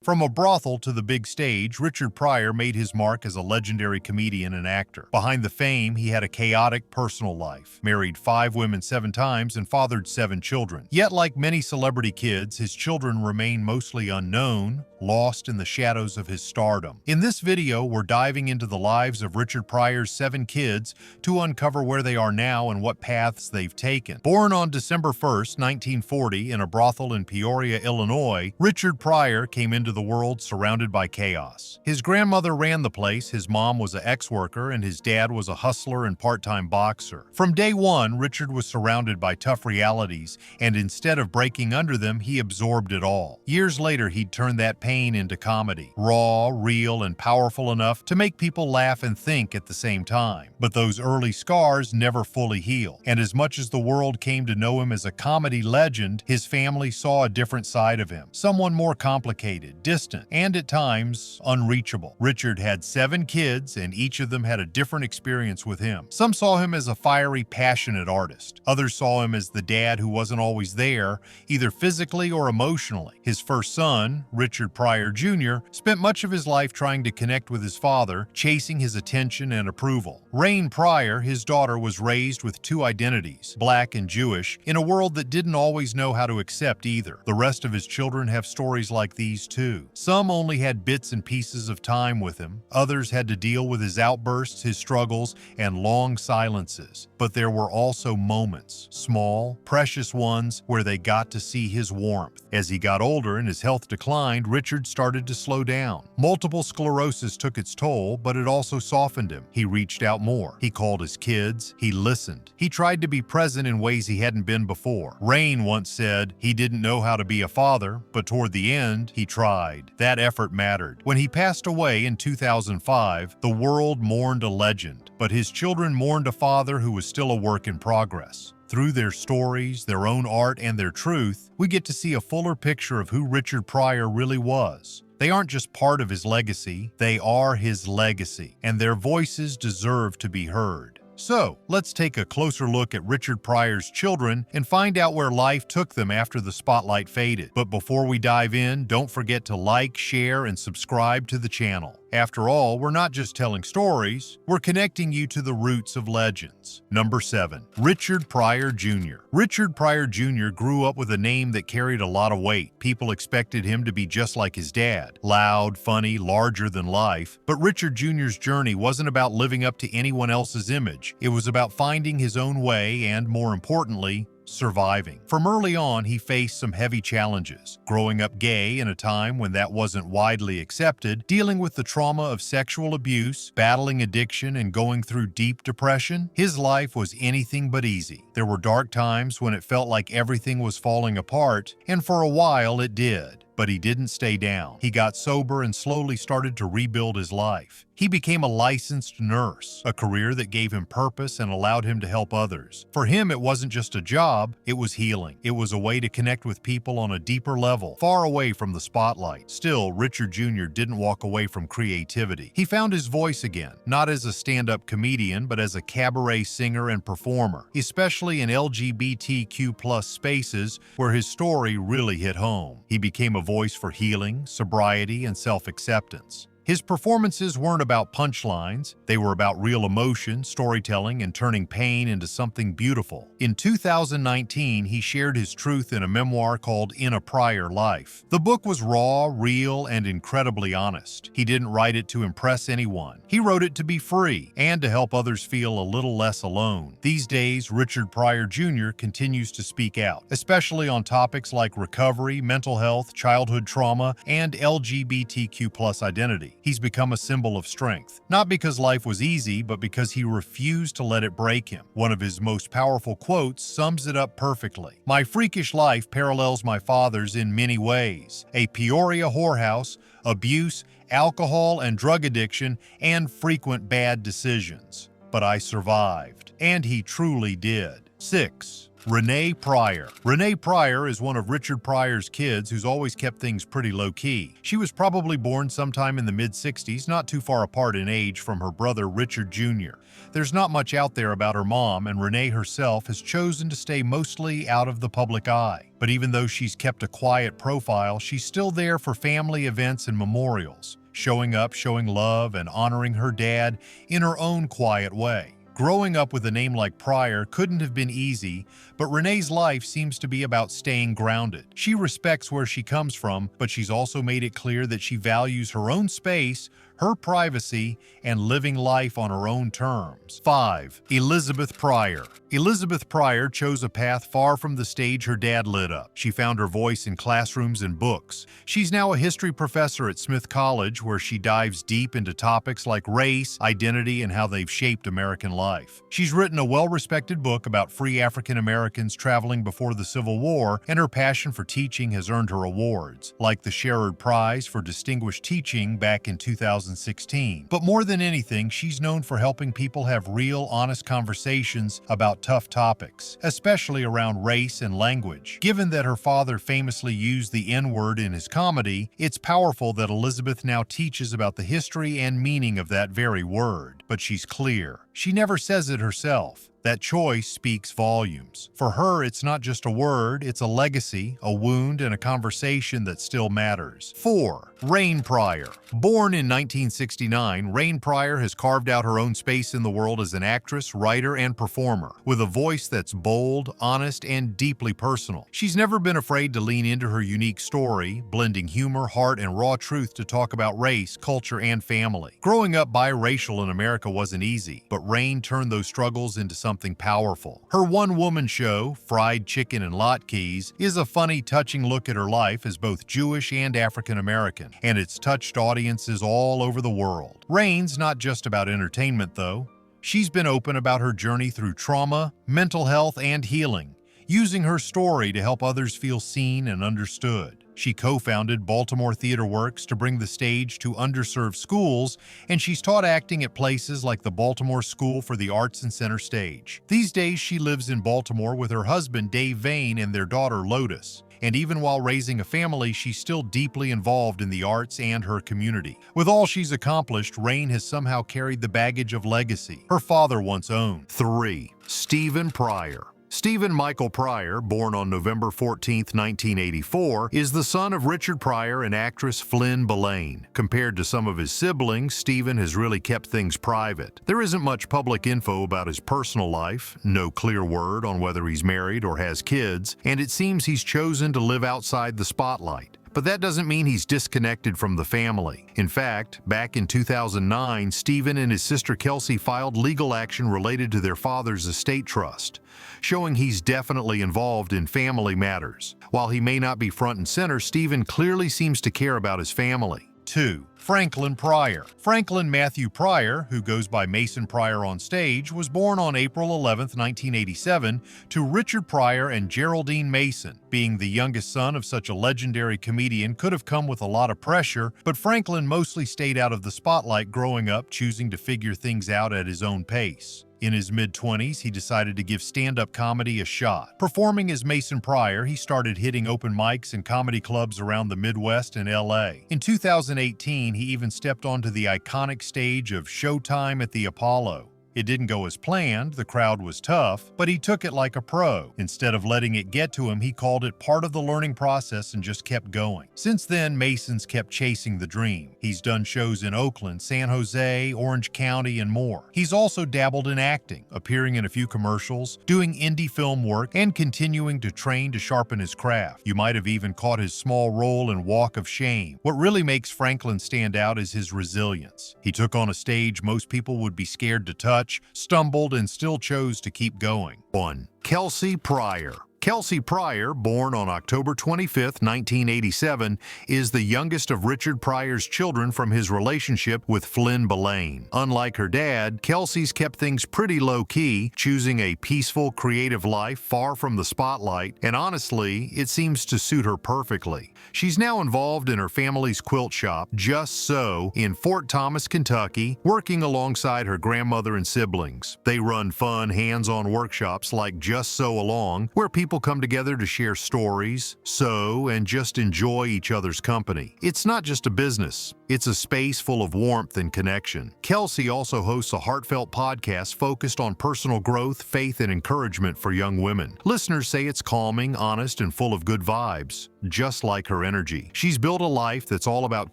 From a brothel to the big stage, Richard Pryor made his mark as a legendary comedian and actor. Behind the fame, he had a chaotic personal life, married 5 women 7 times, and fathered 7 children. Yet, like many celebrity kids, his children remain mostly unknown, lost in the shadows of his stardom. In this video, we're diving into the lives of Richard Pryor's 7 kids to uncover where they are now and what paths they've taken. Born on December 1st, 1940, in a brothel in Peoria, Illinois, Richard Pryor came into the world surrounded by chaos. His grandmother ran the place, his mom was an ex-worker, and his dad was a hustler and part-time boxer. From day one, Richard was surrounded by tough realities, and instead of breaking under them, he absorbed it all. Years later, he'd turn that pain into comedy, raw, real, and powerful enough to make people laugh and think at the same time. But those early scars never fully heal, and as much as the world came to know him as a comedy legend, his family saw a different side of him, someone more complicated, distant, and at times unreachable. Richard had 7 kids, and each of them had a different experience with him. Some saw him as a fiery, passionate artist. Others saw him as the dad who wasn't always there, either physically or emotionally. His first son, Richard Pryor Jr., spent much of his life trying to connect with his father, chasing his attention and approval. Rain Pryor, his daughter, was raised with 2 identities, Black and Jewish, in a world that didn't always know how to accept either. The rest of his children have stories like these too. Some only had bits and pieces of time with him. Others had to deal with his outbursts, his struggles, and long silences. But there were also moments, small, precious ones, where they got to see his warmth. As he got older and his health declined, Richard started to slow down. Multiple sclerosis took its toll, but it also softened him. He reached out more. He called his kids. He listened. He tried to be present in ways he hadn't been before. Rain once said he didn't know how to be a father, but toward the end, he tried. That effort mattered. When he passed away in 2005, the world mourned a legend, but his children mourned a father who was still a work in progress. Through their stories, their own art, and their truth, we get to see a fuller picture of who Richard Pryor really was. They aren't just part of his legacy, they are his legacy, and their voices deserve to be heard. So, let's take a closer look at Richard Pryor's children and find out where life took them after the spotlight faded. But before we dive in, don't forget to like, share, and subscribe to the channel. After all, we're not just telling stories, we're connecting you to the roots of legends. Number 7. Richard Pryor Jr. Richard Pryor Jr. grew up with a name that carried a lot of weight. People expected him to be just like his dad, loud, funny, larger than life. But Richard Jr.'s journey wasn't about living up to anyone else's image. It was about finding his own way and, more importantly, surviving. From early on, he faced some heavy challenges. Growing up gay in a time when that wasn't widely accepted, dealing with the trauma of sexual abuse, battling addiction, and going through deep depression, his life was anything but easy. There were dark times when it felt like everything was falling apart, and for a while it did. But he didn't stay down. He got sober and slowly started to rebuild his life. He became a licensed nurse, a career that gave him purpose and allowed him to help others. For him, it wasn't just a job, it was healing. It was a way to connect with people on a deeper level, far away from the spotlight. Still, Richard Jr. didn't walk away from creativity. He found his voice again, not as a stand-up comedian, but as a cabaret singer and performer, especially in LGBTQ+ spaces where his story really hit home. He became a voice for healing, sobriety, and self-acceptance. His performances weren't about punchlines, they were about real emotion, storytelling, and turning pain into something beautiful. In 2019, he shared his truth in a memoir called In a Prior Life. The book was raw, real, and incredibly honest. He didn't write it to impress anyone. He wrote it to be free and to help others feel a little less alone. These days, Richard Pryor Jr. continues to speak out, especially on topics like recovery, mental health, childhood trauma, and LGBTQ+ identity. He's become a symbol of strength, not because life was easy, but because he refused to let it break him. One of his most powerful quotes sums it up perfectly. "My freakish life parallels my father's in many ways. A Peoria whorehouse, abuse, alcohol and drug addiction, and frequent bad decisions. But I survived." And he truly did. 6. Renee Pryor. Renee Pryor is one of Richard Pryor's kids who's always kept things pretty low-key. She was probably born sometime in the mid-60s, not too far apart in age from her brother Richard Jr. There's not much out there about her mom, and Renee herself has chosen to stay mostly out of the public eye. But even though she's kept a quiet profile, she's still there for family events and memorials, showing up, showing love, and honoring her dad in her own quiet way. Growing up with a name like Pryor couldn't have been easy, but Renee's life seems to be about staying grounded. She respects where she comes from, but she's also made it clear that she values her own space, her privacy, and living life on her own terms. 5. Elizabeth Pryor. Elizabeth Pryor chose a path far from the stage her dad lit up. She found her voice in classrooms and books. She's now a history professor at Smith College, where she dives deep into topics like race, identity, and how they've shaped American life. She's written a well-respected book about free African Americans traveling before the Civil War, and her passion for teaching has earned her awards, like the Sherrod Prize for Distinguished Teaching back in 2016. But more than anything, she's known for helping people have real, honest conversations about tough topics, especially around race and language. Given that her father famously used the N-word in his comedy, it's powerful that Elizabeth now teaches about the history and meaning of that very word. But she's clear. She never says it herself. That choice speaks volumes. For her, it's not just a word, it's a legacy, a wound, and a conversation that still matters. 4. Rain Pryor. Born in 1969, Rain Pryor has carved out her own space in the world as an actress, writer, and performer, with a voice that's bold, honest, and deeply personal. She's never been afraid to lean into her unique story, blending humor, heart, and raw truth to talk about race, culture, and family. Growing up biracial in America wasn't easy, but Rain turned those struggles into something powerful. Her one-woman show, Fried Chicken and Latkes, is a funny, touching look at her life as both Jewish and African American, and it's touched audiences all over the world. Rain's not just about entertainment, though. She's been open about her journey through trauma, mental health, and healing, using her story to help others feel seen and understood. She co-founded Baltimore Theater Works to bring the stage to underserved schools, and she's taught acting at places like the Baltimore School for the Arts and Center Stage. These days, she lives in Baltimore with her husband, Dave Vane, and their daughter, Lotus. And even while raising a family, she's still deeply involved in the arts and her community. With all she's accomplished, Rain has somehow carried the baggage of legacy her father once owned. 3. Stephen Pryor. Stephen Michael Pryor, born on November 14, 1984, is the son of Richard Pryor and actress Flynn Belaine. Compared to some of his siblings, Stephen has really kept things private. There isn't much public info about his personal life, no clear word on whether he's married or has kids, and it seems he's chosen to live outside the spotlight. But that doesn't mean he's disconnected from the family. In fact, back in 2009, Stephen and his sister Kelsey filed legal action related to their father's estate trust, showing he's definitely involved in family matters. While he may not be front and center, Stephen clearly seems to care about his family. 2. Franklin Pryor. Franklin Matthew Pryor, who goes by Mason Pryor on stage, was born on April 11, 1987, to Richard Pryor and Geraldine Mason. Being the youngest son of such a legendary comedian could have come with a lot of pressure, but Franklin mostly stayed out of the spotlight growing up, choosing to figure things out at his own pace. In his mid-20s, he decided to give stand-up comedy a shot. Performing as Mason Pryor, he started hitting open mics and comedy clubs around the Midwest and LA. In 2018, he even stepped onto the iconic stage of Showtime at the Apollo. It didn't go as planned, the crowd was tough, but he took it like a pro. Instead of letting it get to him, he called it part of the learning process and just kept going. Since then, Mason's kept chasing the dream. He's done shows in Oakland, San Jose, Orange County, and more. He's also dabbled in acting, appearing in a few commercials, doing indie film work, and continuing to train to sharpen his craft. You might have even caught his small role in Walk of Shame. What really makes Franklin stand out is his resilience. He took on a stage most people would be scared to touch, stumbled, and still chose to keep going. 1. Kelsey Pryor. Kelsey Prior, born on October 25, 1987, is the youngest of Richard Pryor's children from his relationship with Flynn Belaine. Unlike her dad, Kelsey's kept things pretty low-key, choosing a peaceful, creative life far from the spotlight, and honestly, it seems to suit her perfectly. She's now involved in her family's quilt shop, Just So, in Fort Thomas, Kentucky, working alongside her grandmother and siblings. They run fun, hands-on workshops like Just So Along, where people come together to share stories, sew, and just enjoy each other's company. It's not just a business, it's a space full of warmth and connection. Kelsey also hosts a heartfelt podcast focused on personal growth, faith, and encouragement for young women. Listeners say it's calming, honest, and full of good vibes, just like her energy. She's built a life that's all about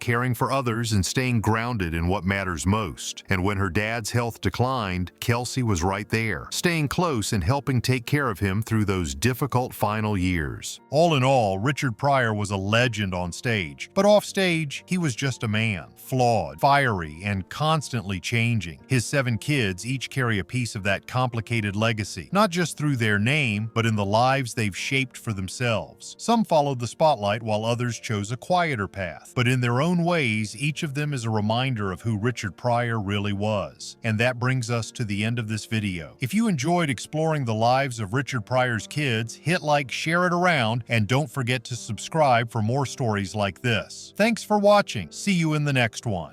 caring for others and staying grounded in what matters most. And when her dad's health declined, Kelsey was right there, staying close and helping take care of him through those difficult final years. All in all, Richard Pryor was a legend on stage, but off stage, he was just a man, flawed, fiery, and constantly changing. His 7 kids each carry a piece of that complicated legacy, not just through their name, but in the lives they've shaped for themselves. Some followed the spotlight while others chose a quieter path, but in their own ways, each of them is a reminder of who Richard Pryor really was. And that brings us to the end of this video. If you enjoyed exploring the lives of Richard Pryor's kids, hit like, share it around, and don't forget to subscribe for more stories like this. Thanks for watching. See you in the next one.